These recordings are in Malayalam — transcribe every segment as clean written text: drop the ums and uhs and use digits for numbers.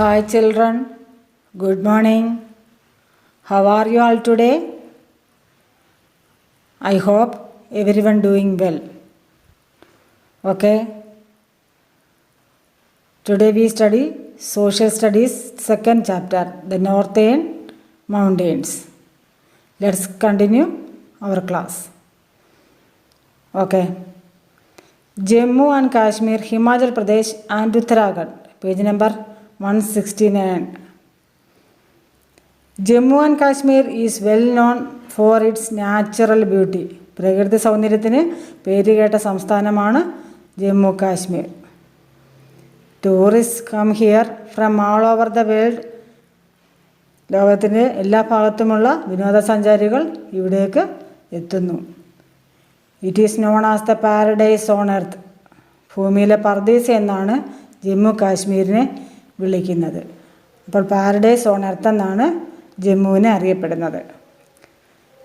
Hi children, good morning. How are you all today? I hope everyone doing well. Okay. Today we study Social Studies second chapter, the Northern Mountains. Let's continue our class. Okay. Jammu and Kashmir, Himachal Pradesh and Uttarakhand. Page number 169. Jammu and Kashmir is well known for its natural beauty. പ്രകൃതി സൗന്ദര്യത്തിന് പേരുകേട്ട സംസ്ഥാനമാണ് Jammu Kashmir. Tourist come here from all over the world. ലോകത്തിൻ്റെ എല്ലാ ഭാഗത്തുമുള്ള വിനോദസഞ്ചാരികൾ ഇവിടേക്ക് എത്തുന്നു. It is known as the paradise on earth. ഭൂമിയിലെ പർദീസ് എന്നാണ് ജമ്മു കാശ്മീരിനെ വിളിക്കുന്നത്. അപ്പോൾ പാരഡൈസ് ഓൺ എർത്ത് എന്നാണ് ജമ്മുവിനെ അറിയപ്പെടുന്നത്.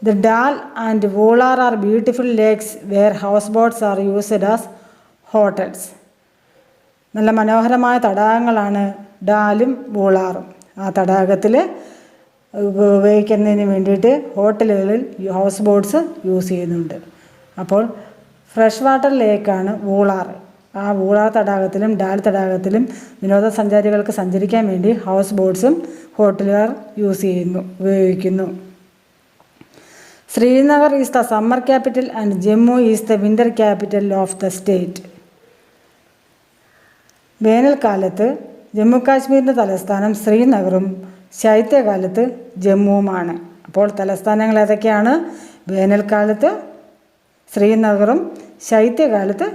The Dal and Wular are beautiful lakes where house boats are used as hotels. നല്ല മനോഹരമായ തടാകങ്ങളാണ് ഡാലും വൂളാറും. ആ തടാകത്തിൽ ഉപയോഗിക്കുന്നതിന് വേണ്ടിയിട്ട് ഹോട്ടലുകളിൽ ഹൗസ് ബോട്ട്സ് യൂസ് ചെയ്യുന്നുണ്ട്. അപ്പോൾ ഫ്രഷ് വാട്ടർ ലേക്കാണ് വൂളാർ. ആ വൂളാർ തടാകത്തിലും ഡാൽ തടാകത്തിലും വിനോദസഞ്ചാരികൾക്ക് സഞ്ചരിക്കാൻ വേണ്ടി ഹൗസ് ബോട്ട്സും ഹോട്ടലുകാർ ഉപയോഗിക്കുന്നു. Srinagar is the summer capital and Jammu is the winter capital of the state. വേനൽക്കാലത്ത് ജമ്മു കാശ്മീരിൻ്റെ തലസ്ഥാനം ശ്രീനഗറും ശൈത്യകാലത്ത് ജമ്മുവുമാണ്. അപ്പോൾ തലസ്ഥാനങ്ങൾ ഏതൊക്കെയാണ്? വേനൽക്കാലത്ത് ശ്രീനഗറും ശൈത്യകാലത്ത്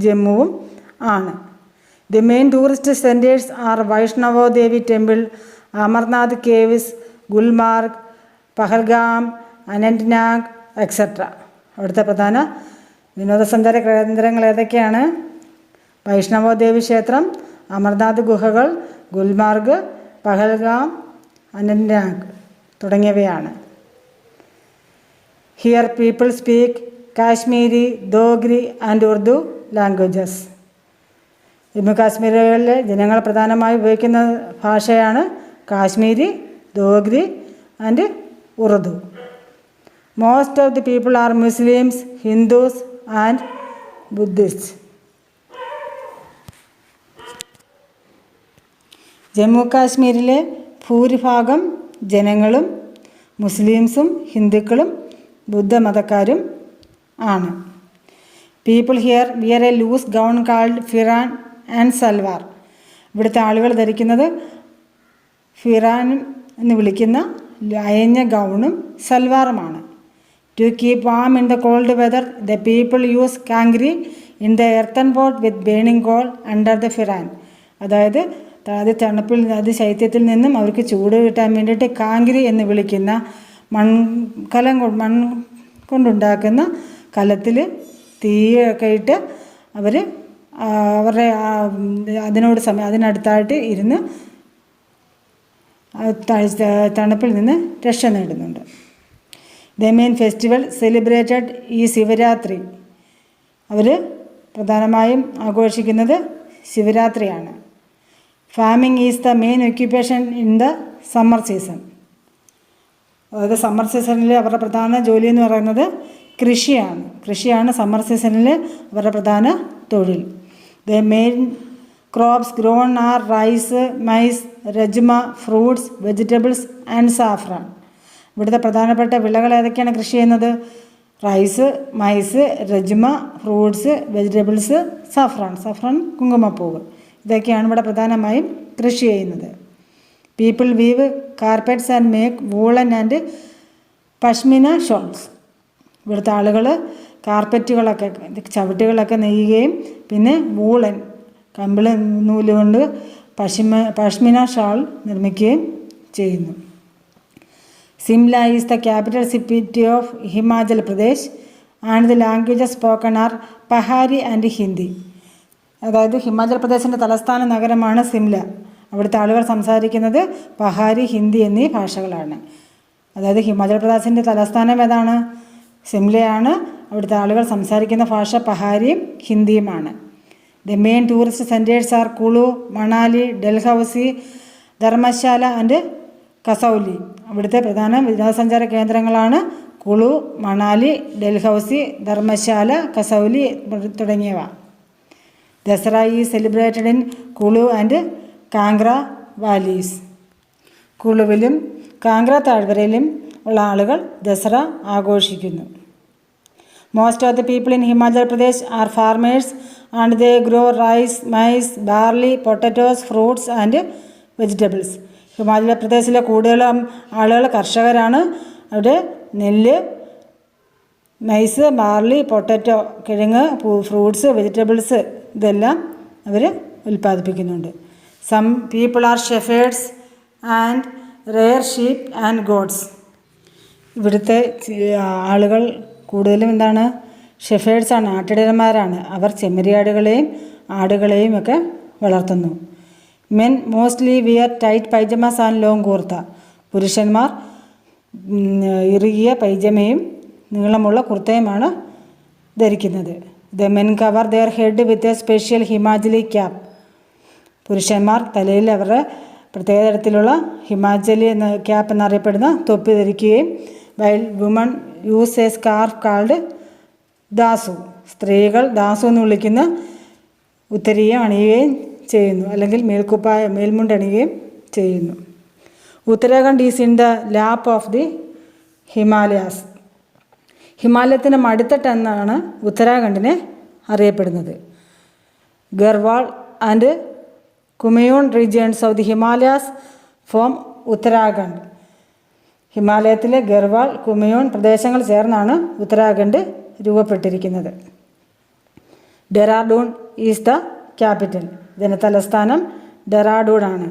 ജമ്മുവും ആണ്. The main tourist centres are Vaishno Devi temple, Amarnath caves, Gulmarg, Pahalgam, Anantnag etcetera. അവിടുത്തെ പ്രധാന വിനോദസഞ്ചാര കേന്ദ്രങ്ങൾ ഏതൊക്കെയാണ്? വൈഷ്ണവോ ദേവി ക്ഷേത്രം, അമർനാഥ് ഗുഹകൾ, ഗുൽമാർഗ്, പഹൽഗാം, അനന്ത്നാഗ് തുടങ്ങിയവയാണ്. Here people speak Kashmiri, Dogri and Urdu languages. Jammu കാശ്മീരിലെ ജനങ്ങൾ പ്രധാനമായി ഉപയോഗിക്കുന്ന ഭാഷയാണ് Kashmiri, Dogri and Urdu. Most of the people are Muslims, Hindus and Buddhist. Jammu കാശ്മീരിലെ ഭൂരിഭാഗം ജനങ്ങളും മുസ്ലിംസും ഹിന്ദുക്കളും ബുദ്ധമതക്കാരും ആണ്. People here wear a loose gown called pheran and salwar. ഇവിടുത്തെ ആളുകൾ ധരിക്കുന്നത് ഫിറാൻ എന്ന് വിളിക്കുന്ന അയഞ്ഞ ഗൗണും സൽവാറുമാണ്. To keep warm in the cold weather the people use kangri in the earthen pot with burning coal under the pheran. അതായത് അത് ശൈത്യത്തിൽ നിന്നും അവർക്ക് ചൂട് കിട്ടാൻ വേണ്ടിയിട്ട് കാങ്ക്രി എന്ന് വിളിക്കുന്ന മൺ കൊണ്ടുണ്ടാക്കുന്ന കലത്തിൽ തീയൊക്കെ ഇട്ട് അവർ അവരുടെ അതിനടുത്തായിട്ട് ഇരുന്ന് തണുപ്പിൽ നിന്ന് രക്ഷ നേടുന്നുണ്ട്. The main festival celebrated is Shivaratri. അവർ പ്രധാനമായും ആഘോഷിക്കുന്നത് ശിവരാത്രിയാണ്. Farming is the main occupation in the summer season. അതായത് സമ്മർ സീസണിൽ അവരുടെ പ്രധാന ജോലി എന്ന് പറയുന്നത് കൃഷിയാണ് സമ്മർ സീസണിൽ അവരുടെ പ്രധാന തൊഴിൽ. The main crops grown are rice, maize, rajma, fruits, vegetables and saffron. ഇവിടുത്തെ പ്രധാനപ്പെട്ട വിളകൾ ഏതൊക്കെയാണ് കൃഷി ചെയ്യുന്നത്? Rice, maize, rajma, fruits, vegetables, saffron കുങ്കുമപ്പൂവ്. ഇതൊക്കെയാണ് ഇവിടെ പ്രധാനമായും കൃഷി ചെയ്യുന്നത്. People weave carpets and make woollen and pashmina shawls. ഇവിടുത്തെ ആളുകൾ കാർപ്പറ്റുകളൊക്കെ ചവിട്ടുകളൊക്കെ നെയ്യുകയും പിന്നെ വൂളൻ കമ്പിളി നൂലുകൊണ്ട് പഷ്മിന ഷാൾ നിർമ്മിക്കുകയും ചെയ്യുന്നു. Shimla is the capital city of Himachal Pradesh and the languages spoken are Pahari and Hindi. അതായത് ഹിമാചൽ പ്രദേശിൻ്റെ തലസ്ഥാന നഗരമാണ് സിംല. അവിടുത്തെ ആളുകൾ സംസാരിക്കുന്നത് പഹാരി, ഹിന്ദി എന്നീ ഭാഷകളാണ്. അതായത് ഹിമാചൽ പ്രദേശിൻ്റെ തലസ്ഥാനം ഏതാണ്? സിംലയാണ്. അവിടുത്തെ ആളുകൾ സംസാരിക്കുന്ന ഭാഷ പഹാരിയും ഹിന്ദിയുമാണ്. The main tourist centres are Kullu, Manali, Dalhousie Dharamshala and Kasauli. ഇവിടുത്തെ പ്രധാന വിനോദസഞ്ചാര കേന്ദ്രങ്ങളാണ് കുളു, മണാലി, ഡൽഹൌസി, ധർമ്മശാല, കസൗലി തുടങ്ങിയവ. Dussehra is celebrated in Kullu and Kangra valleys. കുളുവിലും കാംഗ്ര താഴ്വരയിലും ഉള്ള ആളുകൾ ദസറ ആഘോഷിക്കുന്നു. Most of the people in Himachal Pradesh are farmers and they grow rice, maize, barley, potatoes, fruits and vegetables. Himachal പ്രദേശിലെ കൂടുതലും ആളുകൾ കർഷകരാണ്. അവിടെ നെല്ല്, മൈസ്, ബാർലി, പൊട്ടറ്റോ, കിഴങ്ങ്, ഫ്രൂട്ട്സ്, വെജിറ്റബിൾസ് ഇതെല്ലാം അവർ ഉൽപ്പാദിപ്പിക്കുന്നുണ്ട്. Some people are shepherds and rear sheep and goats. ഇവിടുത്തെ ആളുകൾ കൂടുതലും എന്താണ്? ഷെഫേർഡ്സാണ്, ആട്ടിടയന്മാരാണ്. അവർ ചെമ്മരിയാടുകളെയും ആടുകളെയും ഒക്കെ വളർത്തുന്നു. Men mostly wear tight pyjamas and long kurta. പുരുഷന്മാർ ഇറുകിയ പൈജമയും നീളമുള്ള കുർത്തയുമാണ് ധരിക്കുന്നത്. The men cover their head with a special Himachali cap. പുരുഷന്മാർ തലയിൽ അവരുടെ പ്രത്യേക തരത്തിലുള്ള ഹിമാചലി എന്ന ക്യാപ്പ് എന്നറിയപ്പെടുന്ന തൊപ്പി ധരിക്കുകയും while women use a scarf called dasu. സ്ത്രീകൾ ദാസു എന്ന് വിളിക്കുന്ന ഉത്തരീയം അണിയുകയും ചെയ്യുന്നു, അല്ലെങ്കിൽ മേൽമുണ്ട് അണിയുകയും ചെയ്യുന്നു. Uttarakhand is in the lap of the Himalayas. ഹിമാലയത്തിൻ്റെ മടിത്തട്ട് എന്നാണ് ഉത്തരാഖണ്ഡിനെ അറിയപ്പെടുന്നത്. Garhwal and Kumaon regions of the Himalayas from Uttarakhand. ഹിമാലയത്തിലെ ഗർവാൾ, കുമയൂൺ പ്രദേശങ്ങൾ ചേർന്നാണ് ഉത്തരാഖണ്ഡ് രൂപപ്പെട്ടിരിക്കുന്നത്. Dehradun is the capital. ഇതിൻ്റെ തലസ്ഥാനം Dehradun.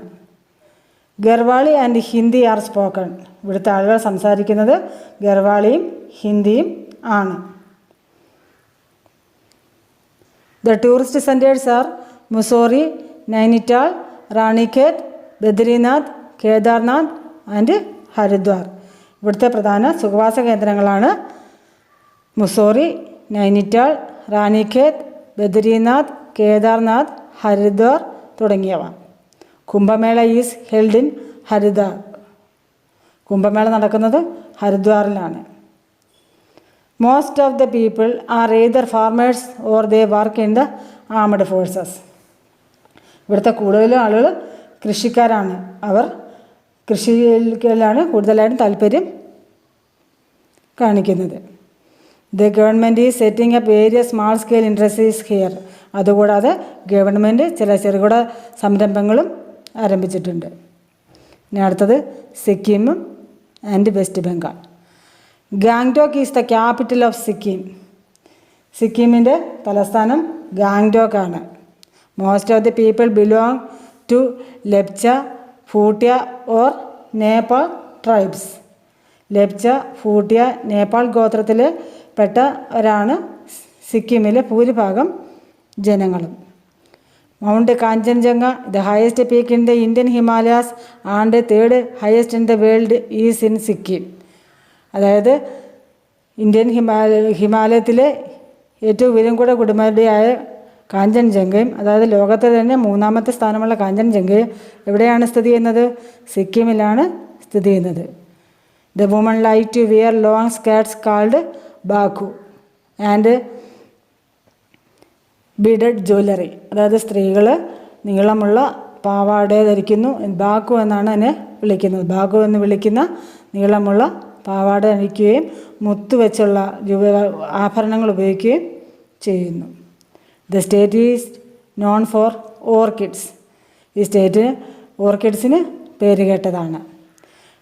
Garhwali and Hindi are spoken. ഇവിടുത്തെ ആളുകൾ സംസാരിക്കുന്നത് ഗർവാളിയും ഹിന്ദിയും ആണ്. The tourist centres are Mussoorie, Nainital, Ranikhet, Badrinath, Kedarnath and Haridwar. ഇവിടുത്തെ പ്രധാന സുഖവാസ കേന്ദ്രങ്ങളാണ് മുസോറി, നൈനിറ്റാൾ, റാണിഖേത്, ബദ്രിനാഥ്, കേദാർനാഥ്, ഹരിദ്വാർ തുടങ്ങിയവ. Kumbh Mela is held in Haridwar. Kumbh Mela നടക്കുന്നത് ഹരിദ്വാറിലാണ്. Most of the people are either farmers or they work in the armed forces. ഇവിടുത്തെ കൂടുതലും ആളുകൾ കൃഷിക്കാരാണ്. അവർ കൃഷിയിലാണ് കൂടുതലായിട്ടും താല്പര്യം കാണിക്കുന്നത്. The government is setting up various small scale industries here. അതുകൂടാതെ ഗവൺമെൻറ് ചില ചെറുകിട സംരംഭങ്ങളും ആരംഭിച്ചിട്ടുണ്ട്. ഇനി അടുത്തത് സിക്കിമും and West Bengal. Gangtok is the capital of Sikkim. സിക്കിമിൻ്റെ തലസ്ഥാനം ഗാംഗ്ടോക്കാണ്. Most of the people belong to Lepcha, Bhutia or Nepal tribes. Lepcha, Bhutia, Nepal ഗോത്രത്തിൽ പെട്ടവരാണ് സിക്കിമിലെ ഭൂരിഭാഗം ജനങ്ങളും. Mount Kanchenjunga, the highest peak in the Indian Himalayas and third highest in the world is in Sikkim. അതായത് ഇന്ത്യൻ ഹിമാലയത്തിലെ ഏറ്റവും ഉയരം കൂടെ കൊടുമുടിയായ കാഞ്ചൻജംഗയും, അതായത് ലോകത്തിൽ തന്നെ മൂന്നാമത്തെ സ്ഥാനമുള്ള കാഞ്ചൻജംഗയും എവിടെയാണ് സ്ഥിതി ചെയ്യുന്നത്? സിക്കിമിലാണ് സ്ഥിതി ചെയ്യുന്നത്. The woman like to wear long skirts called bakhu and beaded jewellery. അതായത് സ്ത്രീകൾ നീളമുള്ള പാവാട ധരിക്കുന്നു. ബാഖു എന്നാണ് അതിനെ വിളിക്കുന്നത്. ബാഖു എന്ന് വിളിക്കുന്ന നീളമുള്ള പാവാട ധരിക്കുകയും മുത്തുവെച്ചുള്ള ആഭരണങ്ങൾ ഉപയോഗിക്കുകയും ചെയ്യുന്നു. The state is known for orchids. ഈ സ്റ്റേറ്റ് ഓർക്കിഡ്സിന് പേര് കേട്ടതാണ്.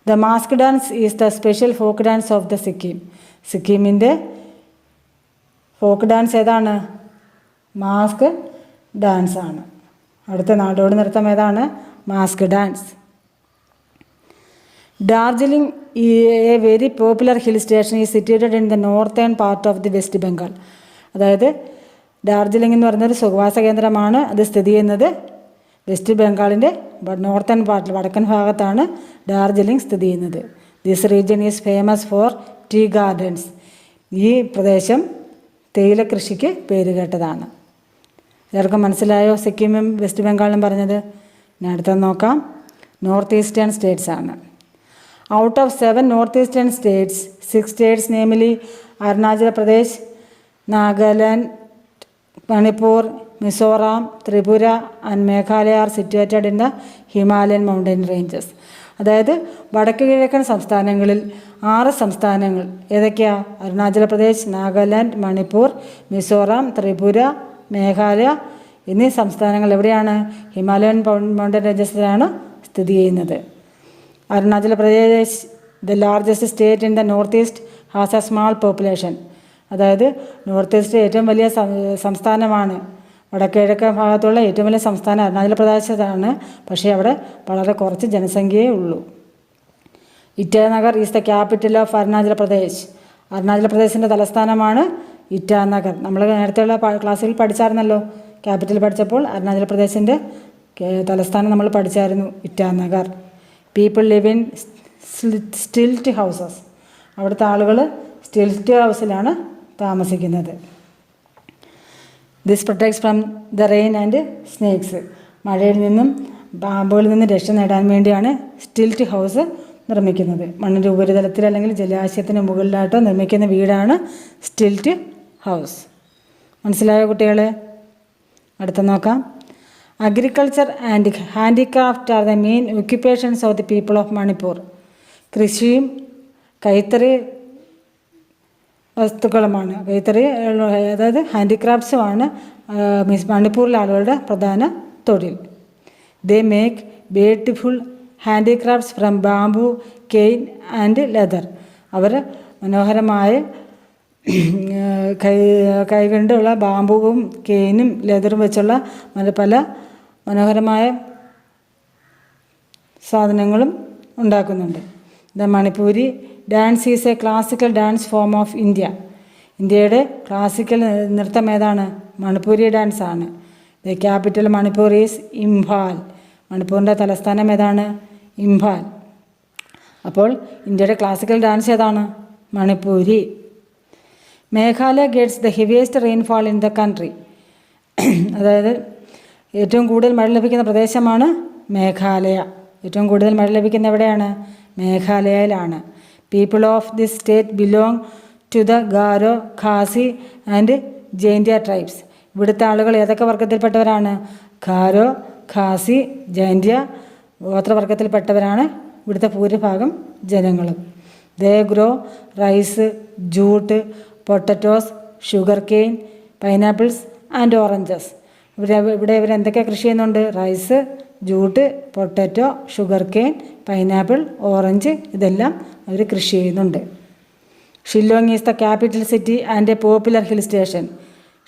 The mask dance is the special folk dance of the Sikkim. സിക്കിമിൻ്റെ ഫോക്ക് ഡാൻസ് ഏതാണ്? മാസ്ക് ഡാൻസ് ആണ്. അടുത്ത നാടോടി നൃത്തം ഏതാണ്? Mask dance. Darjeeling a very popular hill station is situated in the northern part of the West Bengal. അതായത് ഡാർജിലിംഗ് എന്ന് പറയുന്നൊരു സുഖവാസ കേന്ദ്രമാണ്. അത് സ്ഥിതി ചെയ്യുന്നത് വെസ്റ്റ് ബംഗാളിൻ്റെ നോർത്തേൺ പാർട്ടിൽ, വടക്കൻ ഭാഗത്താണ് ഡാർജിലിംഗ് സ്ഥിതി ചെയ്യുന്നത്. This region is famous for tea gardens. ഈ പ്രദേശം തേയില കൃഷിക്ക് പേര് കേട്ടതാണ്. എല്ലാവർക്കും മനസ്സിലായോ സിക്കിമും വെസ്റ്റ് ബംഗാളും പറഞ്ഞത്? ഇനി അടുത്തത് നോക്കാം. നോർത്ത് ഈസ്റ്റേൺ സ്റ്റേറ്റ്സ് ആണ്. Out of 7 north eastern states, 6 states namely Arunachal Pradesh, Nagaland, Manipur, Mizoram, Tripura and Meghalaya are situated in the Himalayan mountain ranges. അതായത് വടക്ക് കിഴക്കൻ സംസ്ഥാനങ്ങളിൽ 6 സംസ്ഥാനങ്ങൾ ഏതൊക്കെയാണ്? അരുണാചൽ പ്രദേശ്, നാഗാലാൻഡ്, മണിപ്പൂർ, മിസോറാം, ത്രിപുര, മേഘാലയ എന്നീ സംസ്ഥാനങ്ങൾ എവിടെയാണ്? ഹിമാലയൻ മൗണ്ടൻ റേഞ്ചസിലാണ് സ്ഥിതി ചെയ്യുന്നത്. Arunachal Pradesh, the largest state in the north east, has A small population. അതായത് നോർത്ത് ഈസ്റ്റ് ഏറ്റവും വലിയ സംസ്ഥാനമാണ്. വടക്ക് കിഴക്കൻ ഭാഗത്തുള്ള ഏറ്റവും വലിയ സംസ്ഥാനം അരുണാചൽ പ്രദേശാണ്. പക്ഷേ അവിടെ വളരെ കുറച്ച് ജനസംഖ്യയേ ഉള്ളൂ. Itanagar is the capital of Arunachal Pradesh. Arunachal പ്രദേശിൻ്റെ തലസ്ഥാനമാണ് ഇറ്റാനഗർ. നമ്മൾ നേരത്തെയുള്ള ക്ലാസ്സിൽ പഠിച്ചായിരുന്നല്ലോ, ക്യാപിറ്റൽ പഠിച്ചപ്പോൾ അരുണാചൽ പ്രദേശിൻ്റെ തലസ്ഥാനം നമ്മൾ പഠിച്ചായിരുന്നു, Itanagar. People live in stilt houses. അവിടുത്തെ ആളുകൾ സ്റ്റിൽറ്റ് ഹൗസിലാണ് താമസിക്കുന്നത്. This protects from the rain and snakes. മഴയിൽ നിന്നും പാമ്പുകളിൽ നിന്നും രക്ഷ നേടാൻ വേണ്ടിയാണ് സ്റ്റിൽറ്റ് ഹൗസ് നിർമ്മിക്കുന്നത്. മണ്ണിൻ്റെ ഉപരിതലത്തിൽ അല്ലെങ്കിൽ ജലാശയത്തിന് മുകളിലായിട്ടോ നിർമ്മിക്കുന്ന വീടാണ് സ്റ്റിൽറ്റ് ഹൗസ്. മനസ്സിലായോ കുട്ടികളെ? അടുത്ത നോക്കാം. Agriculture and handicraft are the main occupations of the people of Manipur. കൃഷിയും കൈത്തറി വസ്തുക്കളുമാണ്, കൈത്തറി അതായത് ഹാൻഡിക്രാഫ്റ്റ്സുമാണ് മണിപ്പൂരിലെ ആളുകളുടെ പ്രധാന തൊഴിൽ. They make beautiful handicrafts from bamboo, cane and leather. അവർ മനോഹരമായ കൈകൊണ്ടുള്ള ബാമ്പുവും കെയിനും ലെതറും വെച്ചുള്ള പല മനോഹരമായ സാധനങ്ങളും ഉണ്ടാക്കുന്നുണ്ട്. The Manipuri dance is a classical dance form of India. ഇന്ത്യയുടെ ക്ലാസിക്കൽ നൃത്തം ഏതാണ്? മണിപ്പൂരി ഡാൻസ് ആണ്. The capital Manipur is Imphal. മണിപ്പൂരിൻ്റെ തലസ്ഥാനം ഏതാണ്? ഇംഫാൽ. അപ്പോൾ ഇന്ത്യയുടെ ക്ലാസിക്കൽ ഡാൻസ് ഏതാണ്? Manipuri. Meghalaya gets the heaviest rainfall in the country. അതായത് ഏറ്റവും കൂടുതൽ മഴ ലഭിക്കുന്ന പ്രദേശമാണ് മേഘാലയ. ഏറ്റവും കൂടുതൽ മഴ ലഭിക്കുന്ന എവിടെയാണ്? മേഘാലയയിലാണ്. People of this state belong to the Garo, Khasi and Jaintia tribes. ഇവിടുത്തെ ആളുകൾ ഏതൊക്കെ വർഗത്തിൽപ്പെട്ടവരാണ്? ഗാരോ, ഖാസി, ജൈൻറ്റ്യ ഗോത്രവർഗത്തിൽപ്പെട്ടവരാണ് ഇവിടുത്തെ ഭൂരിഭാഗം ജനങ്ങളും. They grow rice, jute, potatoes, sugar cane, pineapples and oranges. ഇവിടെ ഇവരെന്തൊക്കെ കൃഷി ചെയ്യുന്നുണ്ട്? Rice, jute, potato, sugar cane, pineapple, orange ഇതെല്ലാം അവർ കൃഷി ചെയ്യുന്നുണ്ട്. Shillong is the capital city and a popular hill station.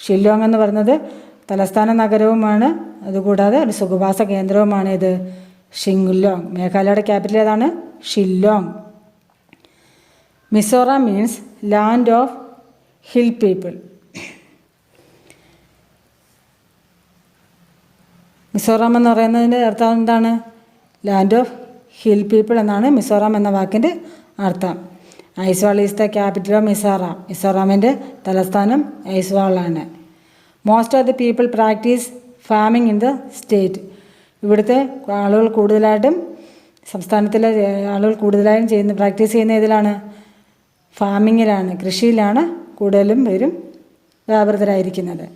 Shillong എന്ന് പറയുന്നത് തലസ്ഥാന നഗരവുമാണ്, അതുകൂടാതെ ഒരു സുഖവാസ കേന്ദ്രവുമാണ്. ഇത് ഷില്ലോങ്. മേഘാലയയുടെ ക്യാപിറ്റൽ ഏതാണ്? Shillong. Mizoram means land of hill people. Mizoram എന്ന് പറയുന്നതിൻ്റെ അർത്ഥം എന്താണ്? ലാൻഡ് ഓഫ് ഹിൽ പീപ്പിൾ എന്നാണ് മിസോറാം എന്ന വാക്കിൻ്റെ അർത്ഥം. Aizawl is the capital of Mizoram. മിസോറാമിൻ്റെ തലസ്ഥാനം ഐസ്വാളാണ്. Most of the people practice farming in the state. ഇവിടുത്തെ ആളുകൾ കൂടുതലായിട്ടും സംസ്ഥാനത്തിലെ ആളുകൾ കൂടുതലായും പ്രാക്ടീസ് ചെയ്യുന്ന ഇതിലാണ്? ഫാമിങ്ങിലാണ്, കൃഷിയിലാണ് കൂടുതലും പേരും വ്യാപൃതരായിരിക്കുന്നത്.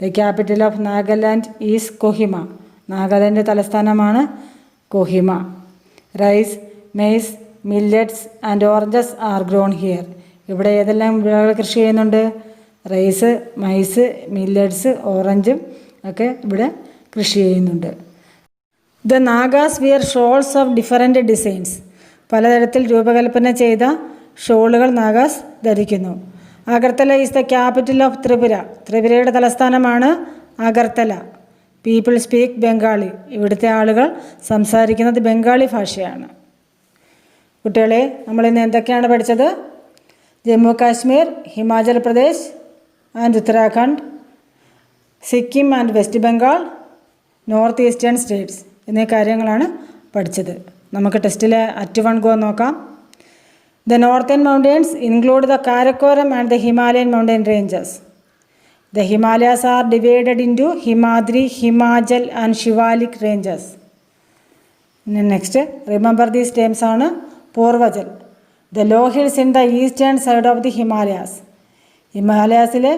The capital of Nagaland is Kohima. Nagaland തലസ്ഥാനമാണ് Kohima. Rice, maize, millets and oranges are grown here. ഇവിടെ ഏതെല്ലാം വിളകൾ കൃഷി ചെയ്യുന്നുണ്ട്? റൈസ്, മൈസ്, മില്ലറ്റ്സ്, ഓറഞ്ചും ഒക്കെ ഇവിടെ കൃഷി ചെയ്യുന്നുണ്ട്. The Nagas wear shawls of different designs. പലതരത്തിൽ രൂപകൽപ്പന ചെയ്ത ഷോളുകൾ നാഗാസ് ധരിക്കുന്നു. Agartala is the capital of Tripura. ത്രിപുരയുടെ തലസ്ഥാനമാണ് അഗർത്തല. People speak Bengali. ഇവിടുത്തെ ആളുകൾ സംസാരിക്കുന്നത് ബംഗാളി ഭാഷയാണ്. കുട്ടികളെ, നമ്മളിന്ന് എന്തൊക്കെയാണ് പഠിച്ചത്? Jammu Kashmir, Himachal Pradesh and Uttarakhand, Sikkim and West Bengal, north eastern states എന്നീ കാര്യങ്ങളാണ് പഠിച്ചത്. നമുക്ക് ടെസ്റ്റിലെ അറ്റ് 1 ഗോ നോക്കാം. The northern mountains include the Karakoram and the Himalayan mountain ranges. The Himalayas are divided into Himadri, Himachal and Shivalik ranges. Next remember these terms ആണ് Purvachal. The low hills in the eastern side of the Himalayas. ഹിമാലയാസിലെ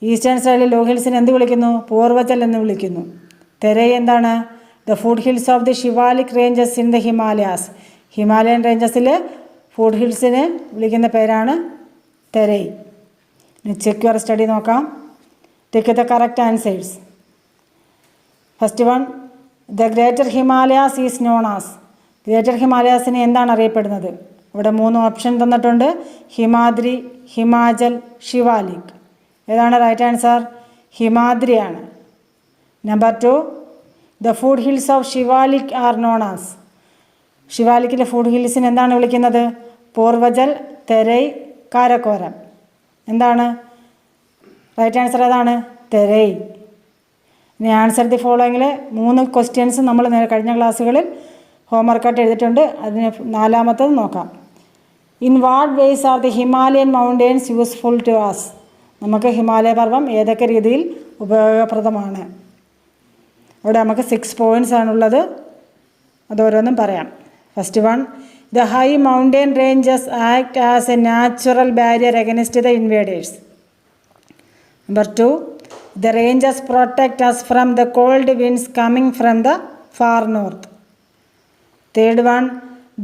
ഈസ്റ്റേൺ സൈഡിലെ ലോ ഹിൽസിനെ എന്ത് വിളിക്കുന്നു? പൂർവജൽ എന്ന് വിളിക്കുന്നു. തെരൈ എന്താണ്? The foot hills of the Shivalik ranges in the Himalayas. Himalayan റേഞ്ചസിലെ ഫുഡ് ഹിൽസിനെ വിളിക്കുന്ന പേരാണ് തെരൈ. ചെക്ക് യുവർ സ്റ്റഡി നോക്കാം. Take the correct answers. First one, the greater Himalayas is known as. Greater ഹിമാലയാസിനെ എന്താണ് അറിയപ്പെടുന്നത്? ഇവിടെ 3 ഓപ്ഷൻ തന്നിട്ടുണ്ട്. ഹിമാദ്രി, ഹിമാചൽ, ഷിവാലിക്. ഏതാണ് റൈറ്റ് ആൻസർ? ഹിമാദ്രിയാണ്. Number 2, the foot hills of Shivalik are known as. ഷിവാലിക്കിലെ ഫുഡ് ഹിൽസിന് എന്താണ് വിളിക്കുന്നത്? പൂർവജൽ, തെരൈ, കാരക്കോരം. എന്താണ് റൈറ്റ് ആൻസർ? ഏതാണ്? തെരൈ. ഇനി ആൻസർ ദി ഫോളോയിങ്ങിൽ 3 ക്വസ്റ്റ്യൻസ് നമ്മൾ കഴിഞ്ഞ ക്ലാസ്സുകളിൽ ഹോംവർക്കായിട്ട് എഴുതിയിട്ടുണ്ട്. അതിന് 4-മത്തത് നോക്കാം. In what ways are the Himalayan mountains useful to us. നമുക്ക് ഹിമാലയ പർവ്വം ഏതൊക്കെ രീതിയിൽ ഉപയോഗപ്രദമാണ്? അവിടെ നമുക്ക് 6 പോയിൻറ്റ്സ് ആണുള്ളത്. അതോരോന്നും പറയാം. First one, the high mountain ranges act as A natural barrier against the invaders. Number 2, the ranges protect us from the cold winds coming from the far north. Third one,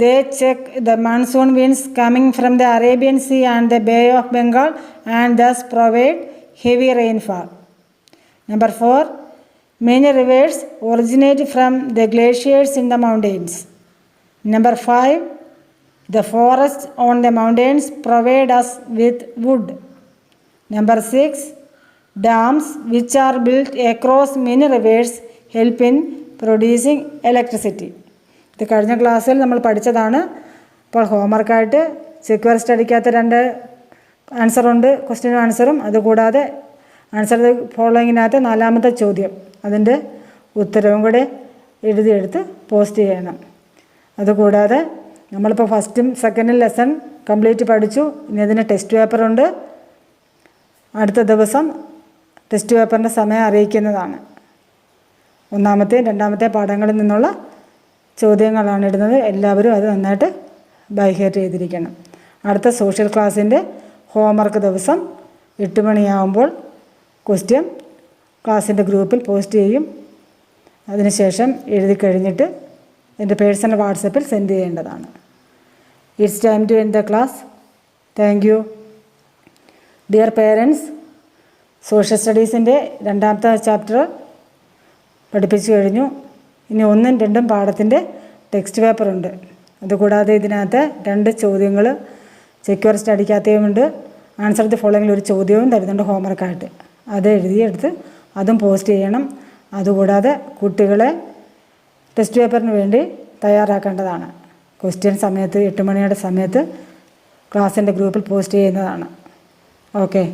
they check the monsoon winds coming from the Arabian Sea and the Bay of Bengal and thus provide heavy rainfall. Number 4, many rivers originate from the glaciers in the mountains. Number 5, the forests on the mountains provide us with wood. Number 6, dams which are built across many rivers help in producing electricity. ഇത് കഴിഞ്ഞ ക്ലാസ്സിൽ നമ്മൾ പഠിച്ചതാണ്. ഇപ്പോൾ ഹോംവർക്കായിട്ട് സെക്യൂർ സ്റ്റഡിക്കകത്ത് 2 ആൻസറുണ്ട്, ക്വസ്റ്റ്യനും ആൻസറും. അതുകൂടാതെ ആൻസർ ഫോളോയിങ്ങിനകത്ത് 4-മത്തെ ചോദ്യം, അതിൻ്റെ ഉത്തരവും കൂടെ എഴുതിയെടുത്ത് പോസ്റ്റ് ചെയ്യണം. അതുകൂടാതെ നമ്മളിപ്പോൾ ഫസ്റ്റും സെക്കൻഡും ലെസൺ കംപ്ലീറ്റ് പഠിച്ചു. ഇനി അതിന് ടെസ്റ്റ് പേപ്പറുണ്ട്. അടുത്ത ദിവസം ടെസ്റ്റ് പേപ്പറിൻ്റെ സമയം അറിയിക്കുന്നതാണ്. 1-മത്തെയും 2-മത്തെ പാഠങ്ങളിൽ നിന്നുള്ള ചോദ്യങ്ങളാണ് ഇടുന്നത്. എല്ലാവരും അത് നന്നായിട്ട് ബൈഹേർട്ട് ചെയ്തിരിക്കണം. അടുത്ത സോഷ്യൽ ക്ലാസ്സിൻ്റെ ഹോംവർക്ക് ദിവസം 8 മണിയാകുമ്പോൾ ക്വസ്റ്റ്യൻ ക്ലാസ്സിൻ്റെ ഗ്രൂപ്പിൽ പോസ്റ്റ് ചെയ്യും. അതിനുശേഷം എഴുതി കഴിഞ്ഞിട്ട് എൻ്റെ പേഴ്സണൽ വാട്സപ്പിൽ സെൻഡ് ചെയ്യേണ്ടതാണ്. It's time to end the class. Thank you. Dear parents, social സ്റ്റഡീസിൻ്റെ 2-മത്തെ ചാപ്റ്റർ പഠിപ്പിച്ചു കഴിഞ്ഞു. ഇനി 1ഉം 2ഉം പാഠത്തിൻ്റെ ടെക്സ്റ്റ് പേപ്പറുണ്ട്. അതുകൂടാതെ ഇതിനകത്ത് 2 ചോദ്യങ്ങൾ സെക്യൂർ സ്റ്റഡിക്കകത്തേയുമുണ്ട്. ആൻസർ ദി ഫോളോയിങ്ങിൽ ഒരു ചോദ്യവും തരുന്നുണ്ട് ഹോംവർക്കായിട്ട്. അത് എഴുതിയെടുത്ത് അതും പോസ്റ്റ് ചെയ്യണം. അതുകൂടാതെ കുട്ടികളെ ടെസ്റ്റ് പേപ്പറിന് വേണ്ടി തയ്യാറാക്കേണ്ടതാണ്. ക്വസ്റ്റ്യൻ സമയത്ത് 8 മണിയുടെ സമയത്ത് ക്ലാസ്സിൻ്റെ ഗ്രൂപ്പിൽ പോസ്റ്റ് ചെയ്യുന്നതാണ്. ഓക്കെ.